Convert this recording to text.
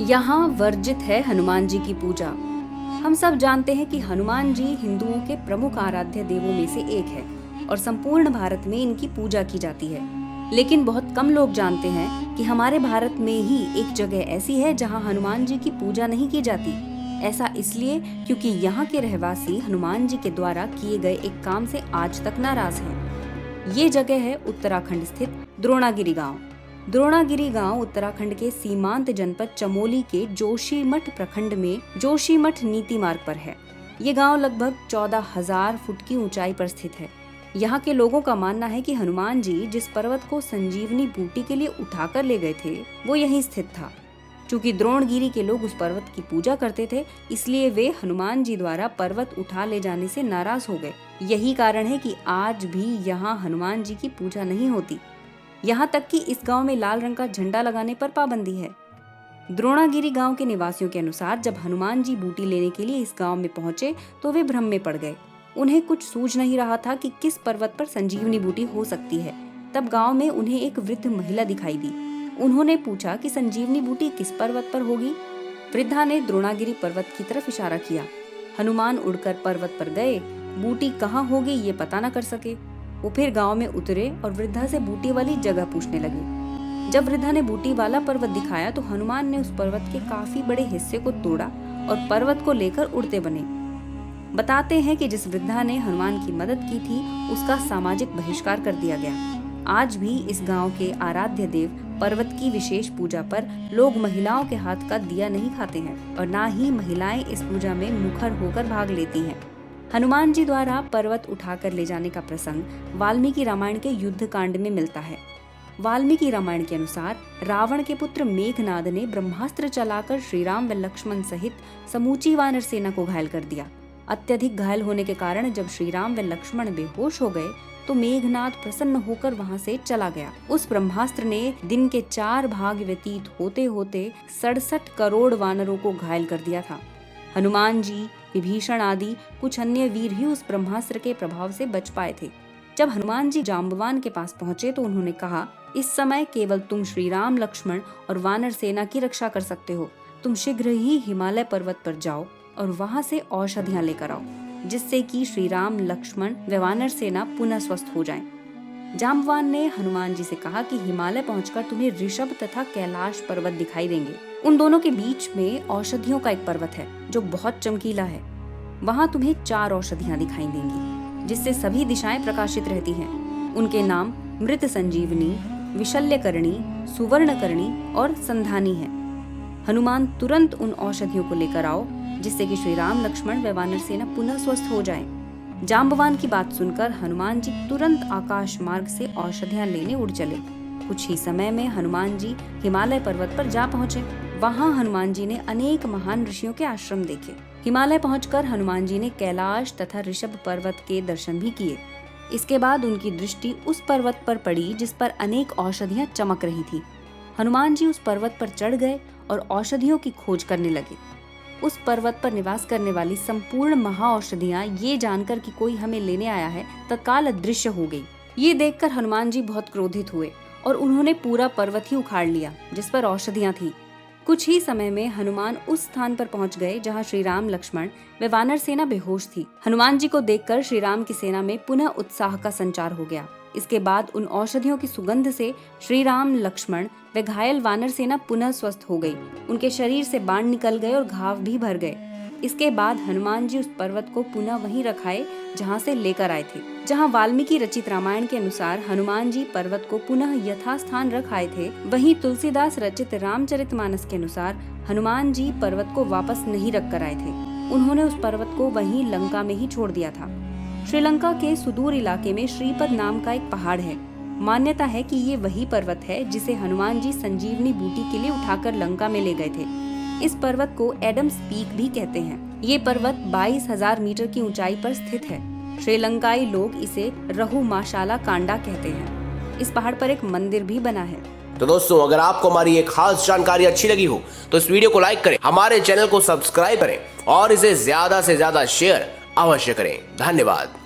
यहाँ वर्जित है हनुमान जी की पूजा। हम सब जानते हैं कि हनुमान जी हिंदुओं के प्रमुख आराध्य देवों में से एक है और संपूर्ण भारत में इनकी पूजा की जाती है। लेकिन बहुत कम लोग जानते हैं कि हमारे भारत में ही एक जगह ऐसी है जहाँ हनुमान जी की पूजा नहीं की जाती। ऐसा इसलिए क्योंकि यहाँ के रहवासी हनुमान जी के द्वारा किए गए एक काम से आज तक नाराज हैं। ये जगह है उत्तराखंड स्थित द्रोणागिरी गांव। द्रोणागिरी गांव उत्तराखंड के सीमांत जनपद चमोली के जोशीमठ प्रखंड में जोशीमठ नीति मार्ग पर है। ये गांव लगभग 14,000 फुट की ऊंचाई पर स्थित है। यहाँ के लोगों का मानना है कि हनुमान जी जिस पर्वत को संजीवनी बूटी के लिए उठाकर ले गए थे वो यहीं स्थित था। चूंकि द्रोणगिरी के लोग उस पर्वत की पूजा करते थे, इसलिए वे हनुमान जी द्वारा पर्वत उठा ले जाने से नाराज हो गए। यही कारण है कि आज भी यहाँ हनुमान जी की पूजा नहीं होती। यहाँ तक कि इस गांव में लाल रंग का झंडा लगाने पर पाबंदी है। द्रोणागिरी गांव के निवासियों के अनुसार जब हनुमान जी बूटी लेने के लिए इस गांव में पहुंचे तो वे भ्रम में पड़ गए। उन्हें कुछ सूझ नहीं रहा था कि किस पर्वत पर संजीवनी बूटी हो सकती है। तब गांव में उन्हें एक वृद्ध महिला दिखाई दी। उन्होंने पूछा कि संजीवनी बूटी किस पर्वत पर होगी। वृद्धा ने द्रोणागिरी पर्वत की तरफ इशारा किया। हनुमान उड़कर पर्वत पर गए, बूटी कहाँ होगी ये पता न कर सके। वो फिर गांव में उतरे और वृद्धा से बूटी वाली जगह पूछने लगे। जब वृद्धा ने बूटी वाला पर्वत दिखाया तो हनुमान ने उस पर्वत के काफी बड़े हिस्से को तोड़ा और पर्वत को लेकर उड़ते बने। बताते हैं कि जिस वृद्धा ने हनुमान की मदद की थी उसका सामाजिक बहिष्कार कर दिया गया। आज भी इस गांव के आराध्य देव पर्वत की विशेष पूजा पर लोग महिलाओं के हाथ का दिया नहीं खाते हैं और ना ही महिलाएं इस पूजा में मुखर होकर भाग लेती हैं। हनुमान जी द्वारा पर्वत उठाकर ले जाने का प्रसंग वाल्मीकि रामायण के युद्ध कांड में मिलता है। वाल्मीकि रामायण के अनुसार रावण के पुत्र मेघनाद ने ब्रह्मास्त्र चलाकर श्री राम व लक्ष्मण सहित समूची वानर सेना को घायल कर दिया। अत्यधिक घायल होने के कारण जब श्री राम व लक्ष्मण बेहोश हो गए तो मेघनाद प्रसन्न होकर वहां से चला गया। उस ब्रह्मास्त्र ने दिन के 4 भाग व्यतीत होते होते 67 करोड़ वानरों को घायल कर दिया था। हनुमान जी, विभीषण आदि कुछ अन्य वीर ही उस ब्रह्मास्त्र के प्रभाव से बच पाए थे। जब हनुमान जी जाम्बवान के पास पहुंचे तो उन्होंने कहा, इस समय केवल तुम श्री राम, लक्ष्मण और वानर सेना की रक्षा कर सकते हो। तुम शीघ्र ही हिमालय पर्वत पर जाओ और वहां से औषधियां लेकर आओ, जिससे कि श्री राम, लक्ष्मण व वानर सेना पुनः स्वस्थ हो जाएं। जाम्बवान ने हनुमान जी से कहा कि हिमालय पहुंचकर तुम्हें ऋषभ तथा कैलाश पर्वत दिखाई देंगे। उन दोनों के बीच में औषधियों का एक पर्वत है जो बहुत चमकीला है। वहां तुम्हें 4 औषधियां दिखाई देंगी जिससे सभी दिशाएं प्रकाशित रहती हैं। उनके नाम मृत संजीवनी, विशल्यकरणी, सुवर्णकरणी और संधानी है। हनुमान तुरंत उन औषधियों को लेकर आओ जिससे कि श्री राम, लक्ष्मण व वानर सेना पुनः स्वस्थ हो जाए। जाम्बवान की बात सुनकर हनुमान जी तुरंत आकाश मार्ग से औषधियां लेने उड़ चले। कुछ ही समय में हनुमान जी हिमालय पर्वत पर जा पहुंचे। वहां हनुमान जी ने अनेक महान ऋषियों के आश्रम देखे। हिमालय पहुंचकर हनुमान जी ने कैलाश तथा ऋषभ पर्वत के दर्शन भी किए। इसके बाद उनकी दृष्टि उस पर्वत पर पड़ी जिस पर अनेक औषधियां चमक रही थी। हनुमान जी उस पर्वत पर चढ़ गए और औषधियों की खोज करने लगे। उस पर्वत पर निवास करने वाली संपूर्ण महाऔषधियां ये जानकर कि कोई हमें लेने आया है तत्काल अदृश्य हो गई। ये देखकर हनुमान जी बहुत क्रोधित हुए और उन्होंने पूरा पर्वत ही उखाड़ लिया जिस पर औषधियां थी। कुछ ही समय में हनुमान उस स्थान पर पहुंच गए जहां श्री राम, लक्ष्मण व वानर सेना बेहोश थी। हनुमान जी को देखकर श्री राम की सेना में पुनः उत्साह का संचार हो गया। इसके बाद उन औषधियों की सुगंध से श्री राम, लक्ष्मण व घायल वानर सेना पुनः स्वस्थ हो गई। उनके शरीर से बाण निकल गए और घाव भी भर गए। इसके बाद हनुमान जी उस पर्वत को पुनः वहीं रखाए जहां से लेकर आए थे। जहां वाल्मीकि रचित रामायण के अनुसार हनुमान जी पर्वत को पुनः यथास्थान रख आए थे, वहीं तुलसीदास रचित रामचरितमानस के अनुसार हनुमान जी पर्वत को वापस नहीं रख कर आए थे। उन्होंने उस पर्वत को वहीं लंका में ही छोड़ दिया था। श्रीलंका के सुदूर इलाके में श्रीपद नाम का एक पहाड़ है। मान्यता है कि ये वही पर्वत है जिसे हनुमान जी संजीवनी बूटी के लिए उठाकर लंका में ले गए थे। इस पर्वत को एडम्स पीक भी कहते हैं। ये पर्वत 22,000 मीटर की ऊंचाई पर स्थित है। श्रीलंकाई लोग इसे रहुमाशाला कांडा कहते हैं। इस पहाड़ पर एक मंदिर भी बना है। तो दोस्तों, अगर आपको हमारी ये खास जानकारी अच्छी लगी हो तो इस वीडियो को लाइक करें, हमारे चैनल को सब्सक्राइब करें और इसे ज्यादा से ज्यादा शेयर अवश्य करें। धन्यवाद।